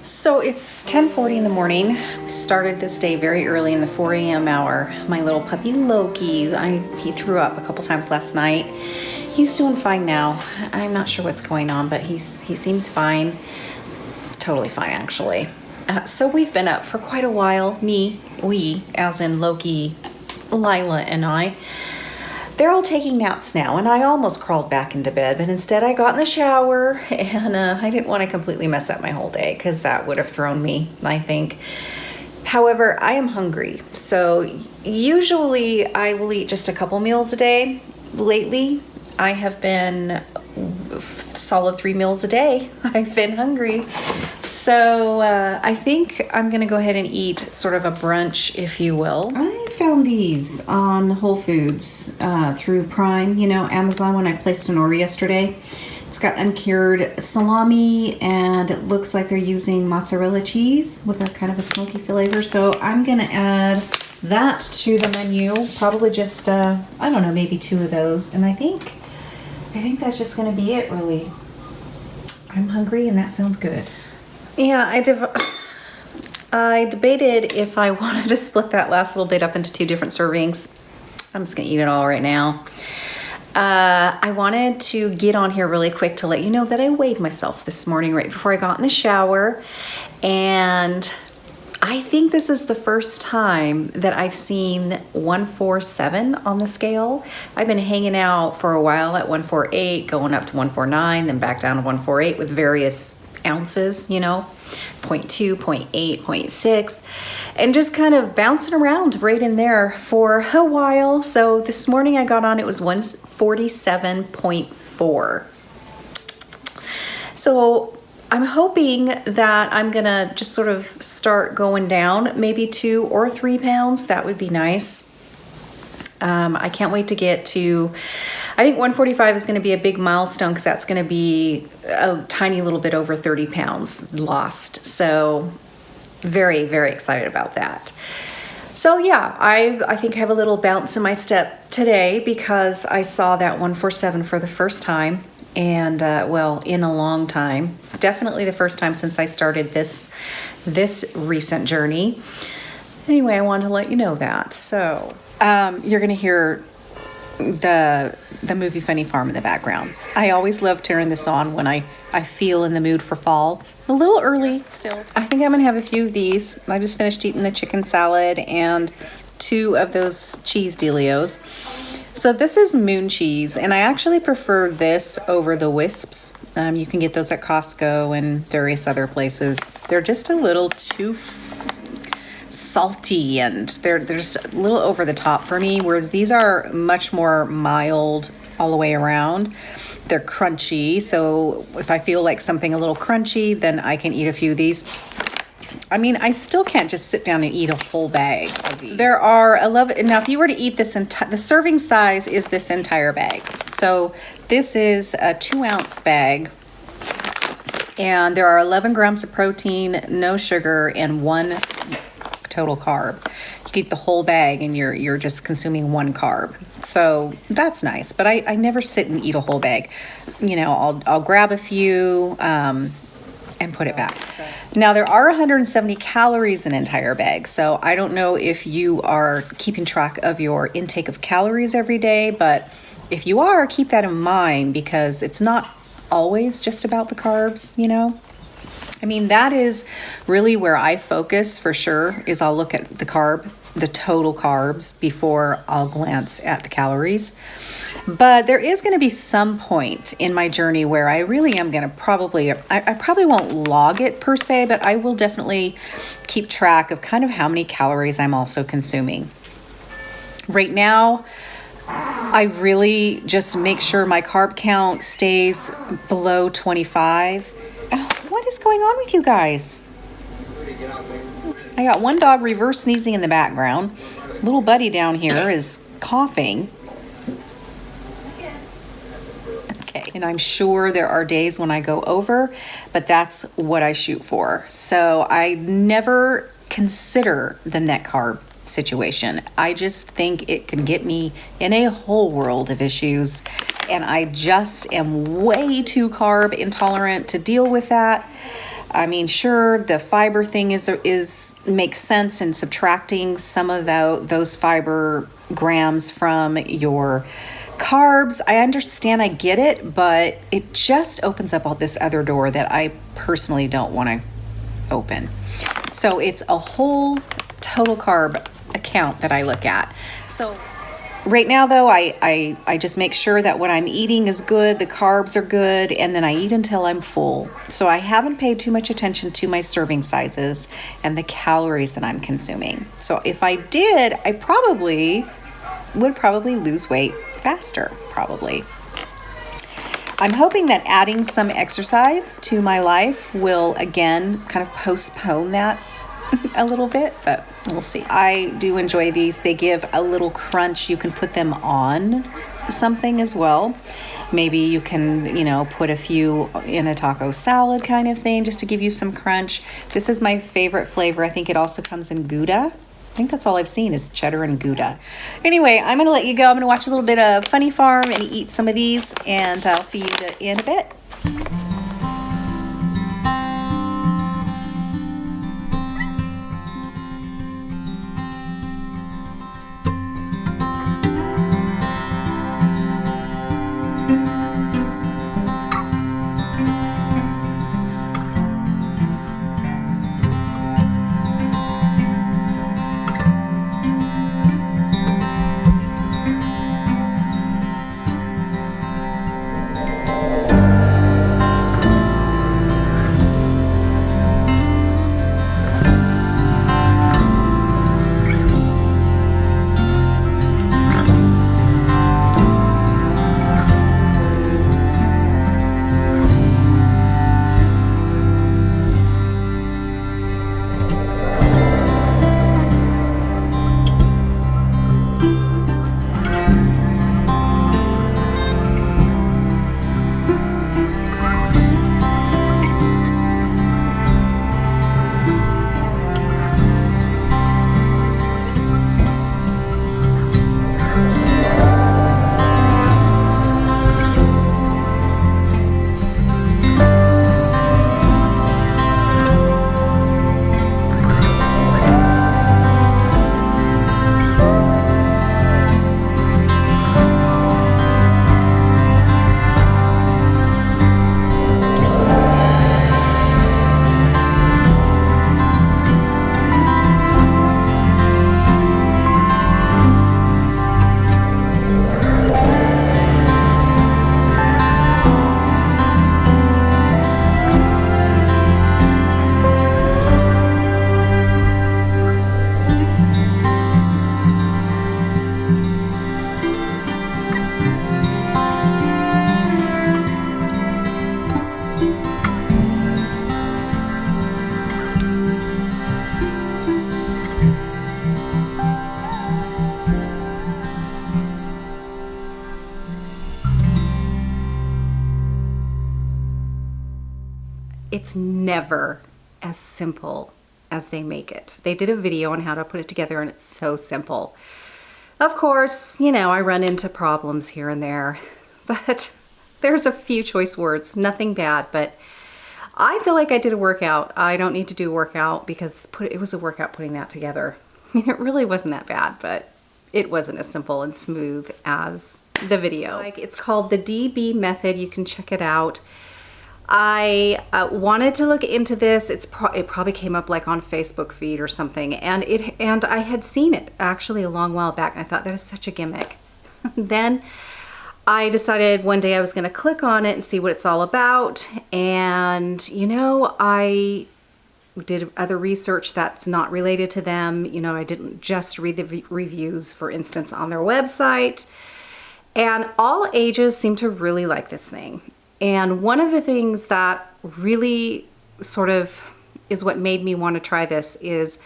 So it's 10:40 in the morning. We started this day very early in the 4 a.m. hour. My little puppy Loki, he threw up a couple times last night. He's doing fine now. I'm not sure what's going on, but he seems fine. Totally fine, actually. So we've been up for quite a while. We, as in Loki, Lila, and I. They're all taking naps now, and I almost crawled back into bed, but instead I got in the shower, and I didn't want to completely mess up my whole day because that would have thrown me, I think. However, I am hungry, so usually I will eat just a couple meals a day. Lately, I have been solid 3 meals a day. I've been hungry. So I think I'm going to go ahead and eat sort of a brunch, if you will. I found these on Whole Foods through Prime, Amazon, when I placed an order yesterday. It's got uncured salami, and it looks like they're using mozzarella cheese with a kind of a smoky flavor. So I'm going to add that to the menu, probably just, maybe 2 of those. And I think that's just going to be it, really. I'm hungry, and that sounds good. Yeah, I debated if I wanted to split that last little bit up into 2 different servings. I'm just going to eat it all right now. I wanted to get on here really quick to let you know that I weighed myself this morning right before I got in the shower. And I think this is the first time that I've seen 147 on the scale. I've been hanging out for a while at 148, going up to 149, then back down to 148 with various ounces, 0.2, 0.8, 0.6, and just kind of bouncing around right in there for a while. So this morning I got on, it was 147.4. So I'm hoping that I'm gonna just sort of start going down maybe 2 or 3 pounds. That would be nice. I can't wait to get to, I think 145 is going to be a big milestone because that's going to be a tiny little bit over 30 pounds lost. So very, very excited about that. So yeah, I think I have a little bounce in my step today because I saw that 147 for the first time. And in a long time. Definitely the first time since I started this recent journey. Anyway, I wanted to let you know that. So you're going to hear the movie Funny Farm in the background. I always love turning this on when I feel in the mood for fall. A little early still. I think I'm going to have a few of these. I just finished eating the chicken salad and 2 of those cheese dealios. So this is moon cheese, and I actually prefer this over the wisps. You can get those at Costco and various other places. They're just a little too salty, and they're just a little over the top for me, whereas these are much more mild all the way around. They're crunchy, so if I feel like something a little crunchy, then I can eat a few of these. I mean, I still can't just sit down and eat a whole bag of these. There are 11. Now, if you were to eat this the serving size is this entire bag. So this is a 2-ounce bag, and there are 11 grams of protein, no sugar, and 1 total carb. You keep the whole bag, and you're just consuming 1 carb. So that's nice. But I never sit and eat a whole bag. I'll grab a few. And put it back. Now, there are 170 calories in an entire bag, so I don't know if you are keeping track of your intake of calories every day, but if you are, keep that in mind because it's not always just about the carbs, I mean, that is really where I focus for sure, is I'll look at the total carbs before I'll glance at the calories. But there is going to be some point in my journey where I really am going to I probably won't log it per se, but I will definitely keep track of kind of how many calories I'm also consuming. Right now, I really just make sure my carb count stays below 25. What is going on with you guys? I got one dog reverse sneezing in the background. Little buddy down here is coughing. Okay, and I'm sure there are days when I go over, but that's what I shoot for. So I never consider the net carb situation. I just think it can get me in a whole world of issues, and I just am way too carb intolerant to deal with that. I mean, sure, the fiber thing is makes sense in subtracting some of those fiber grams from your carbs. I understand, I get it, but it just opens up all this other door that I personally don't want to open. So it's a whole total carb account that I look at. So right now, though, I just make sure that what I'm eating is good, the carbs are good, and then I eat until I'm full. So I haven't paid too much attention to my serving sizes and the calories that I'm consuming. So if I did, I would probably lose weight faster, probably. I'm hoping that adding some exercise to my life will, again, kind of postpone that a little bit, but we'll see. I do enjoy these. They give a little crunch. You can put them on something as well. Maybe you can, put a few in a taco salad kind of thing just to give you some crunch. This is my favorite flavor. I think it also comes in Gouda. I think that's all I've seen is cheddar and Gouda. Anyway, I'm going to let you go. I'm going to watch a little bit of Funny Farm and eat some of these, and I'll see you in a bit. It's never as simple as they make it. They did a video on how to put it together and it's so simple. Of course, I run into problems here and there, but there's a few choice words, nothing bad, but I feel like I did a workout. I don't need to do a workout because it was a workout putting that together. I mean, it really wasn't that bad, but it wasn't as simple and smooth as the video. It's called the DB method. You can check it out. I wanted to look into this. It probably came up like on Facebook feed or something, and I had seen it actually a long while back, and I thought that is such a gimmick. Then I decided one day I was going to click on it and see what it's all about, and I did other research that's not related to them. I didn't just read the reviews, for instance, on their website, and all ages seem to really like this thing. And one of the things that really sort of is what made me want to try this is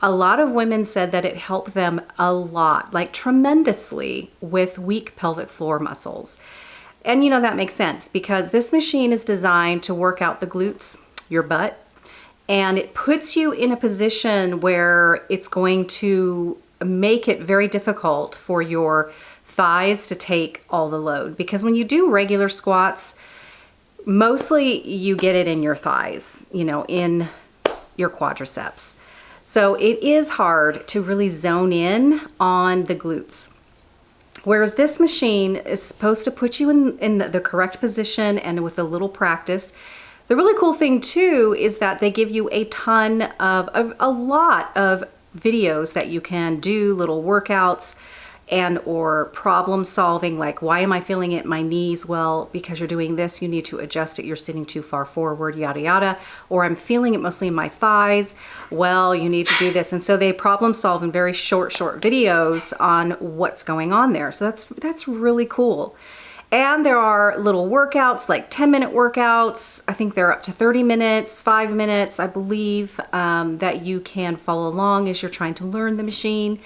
a lot of women said that it helped them a lot, like tremendously, with weak pelvic floor muscles. And that makes sense because this machine is designed to work out the glutes, your butt, and it puts you in a position where it's going to make it very difficult for your thighs to take all the load. Because when you do regular squats, mostly you get it in your thighs, you know, in your quadriceps. So it is hard to really zone in on the glutes. Whereas this machine is supposed to put you in the correct position, and with a little practice. The really cool thing too is that they give you a ton of a lot of videos that you can do, little workouts and or problem solving, like why am I feeling it in my knees? Well, because you're doing this, you need to adjust it. You're sitting too far forward, yada, yada. Or I'm feeling it mostly in my thighs. Well, you need to do this. And so they problem solve in very short videos on what's going on there. So that's really cool. And there are little workouts, like 10-minute workouts. I think they're up to 30 minutes, 5 minutes, I believe, that you can follow along as you're trying to learn the machine.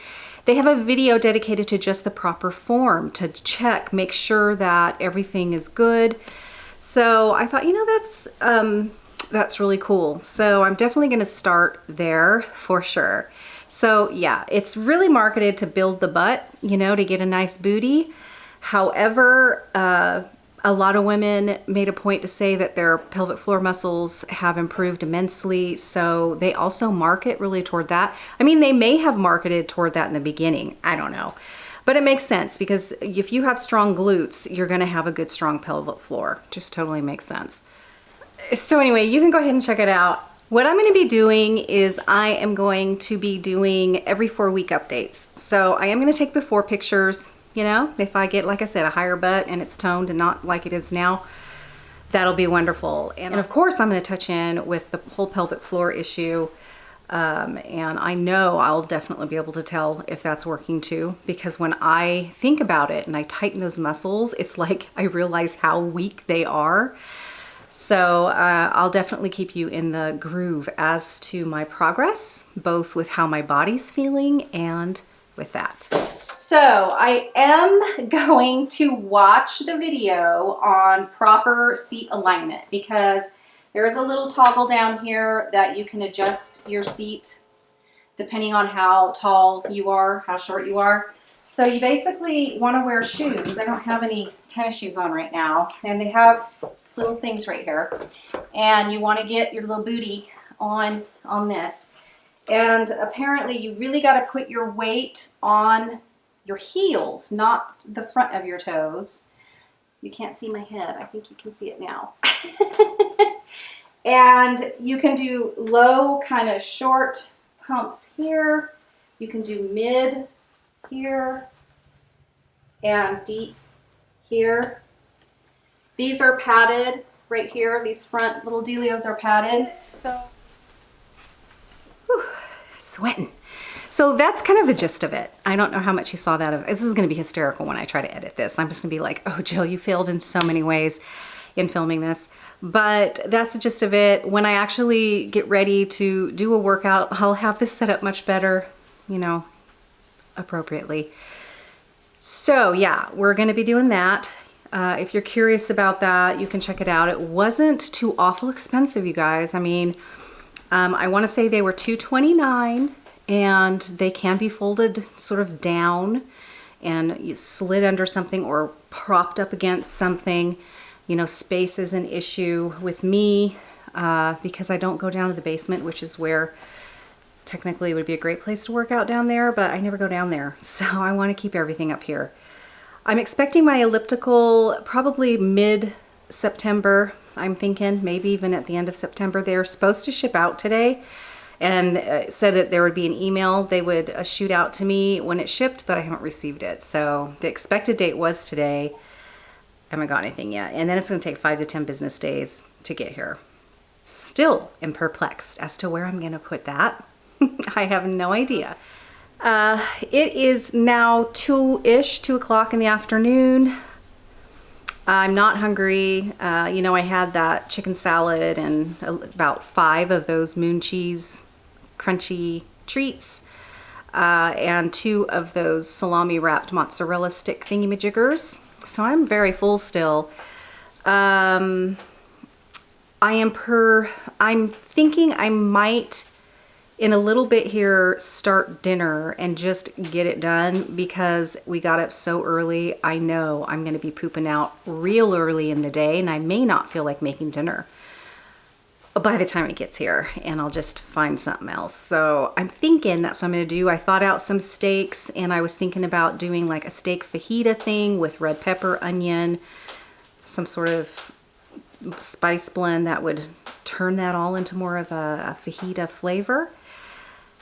They have a video dedicated to just the proper form to check, make sure that everything is good. So I thought, you know, that's really cool. So I'm definitely going to start there for sure. So yeah, it's really marketed to build the butt, you know, to get a nice booty. However, a lot of women made a point to say that their pelvic floor muscles have improved immensely. So they also market really toward that. I mean, they may have marketed toward that in the beginning. I don't know. But it makes sense because if you have strong glutes, you're going to have a good, strong pelvic floor. Just totally makes sense. So anyway, you can go ahead and check it out. What I'm going to be doing is I am going to be doing every 4-week updates. So I am going to take before pictures. You know, if I get, like I said, a higher butt and it's toned and not like it is now, that'll be wonderful. And of course, I'm going to touch in with the whole pelvic floor issue. And I know I'll definitely be able to tell if that's working too, because when I think about it and I tighten those muscles, it's like I realize how weak they are. So I'll definitely keep you in the groove as to my progress, both with how my body's feeling and with that. So I am going to watch the video on proper seat alignment because there is a little toggle down here that you can adjust your seat depending on how tall you are, how short you are. So you basically want to wear shoes. I don't have any tennis shoes on right now, and they have little things right here. And you want to get your little booty on this. And apparently you really got to put your weight on your heels, not the front of your toes. You can't see my head. I think you can see it now. And you can do low, kind of short pumps here. You can do mid here and deep here. These are padded right here. These front little dealios are padded. So, whew, sweating. So that's kind of the gist of it. I don't know how much you saw that. This is going to be hysterical when I try to edit this. I'm just going to be like, oh, Jill, you failed in so many ways in filming this. But that's the gist of it. When I actually get ready to do a workout, I'll have this set up much better, you know, appropriately. So yeah, we're going to be doing that. If you're curious about that, you can check it out. It wasn't too awful expensive, you guys. I mean, I want to say they were $229. And they can be folded sort of down and you slid under something or propped up against something. You know, space is an issue with me because I don't go down to the basement, which is where technically it would be a great place to work out down there, but I never go down there. So I want to keep everything up here. I'm expecting my elliptical probably mid-September. I'm thinking maybe even at the end of September. They're supposed to ship out today. And said that there would be an email they would shoot out to me when it shipped, but I haven't received it. So the expected date was today. I haven't got anything yet. And then it's going to take 5 to 10 business days to get here. Still am perplexed as to where I'm going to put that. I have no idea. It is now 2 o'clock in the afternoon. I'm not hungry. You know, I had that chicken salad and about 5 of those moon cheese crunchy treats and 2 of those salami wrapped mozzarella stick thingy-majiggers. So I'm very full still. I'm thinking I might in a little bit here start dinner and just get it done because we got up so early. I know I'm going to be pooping out real early in the day and I may not feel like making dinner by the time it gets here, and I'll just find something else. So I'm thinking that's what I'm going to do. I thought out some steaks and I was thinking about doing like a steak fajita thing with red pepper, onion, some sort of spice blend that would turn that all into more of a fajita flavor.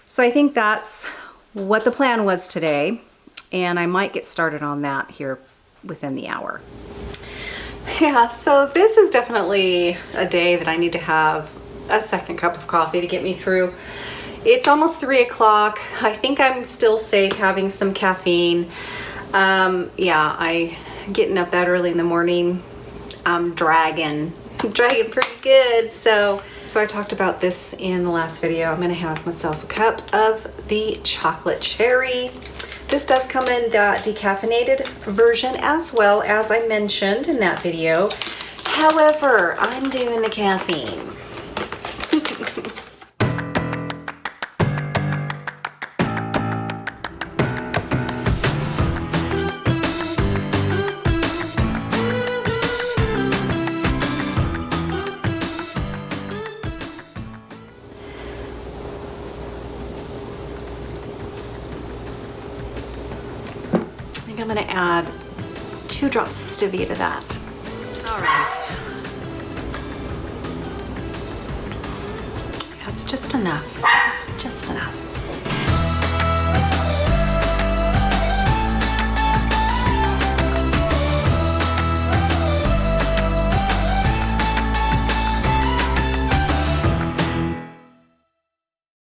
So I think that's what the plan was today, and I might get started on that here within the hour. Yeah, so this is definitely a day that I need to have a second cup of coffee to get me through. It's almost 3 o'clock. I think I'm still safe having some caffeine. Getting up that early in the morning, I'm dragging pretty good. So I talked about this in the last video. I'm gonna have myself a cup of the chocolate cherry. This does come in the decaffeinated version as well, as I mentioned in that video. However, I'm doing the caffeine. I'm going to add 2 drops of stevia to that. All right. That's just enough. That's just enough.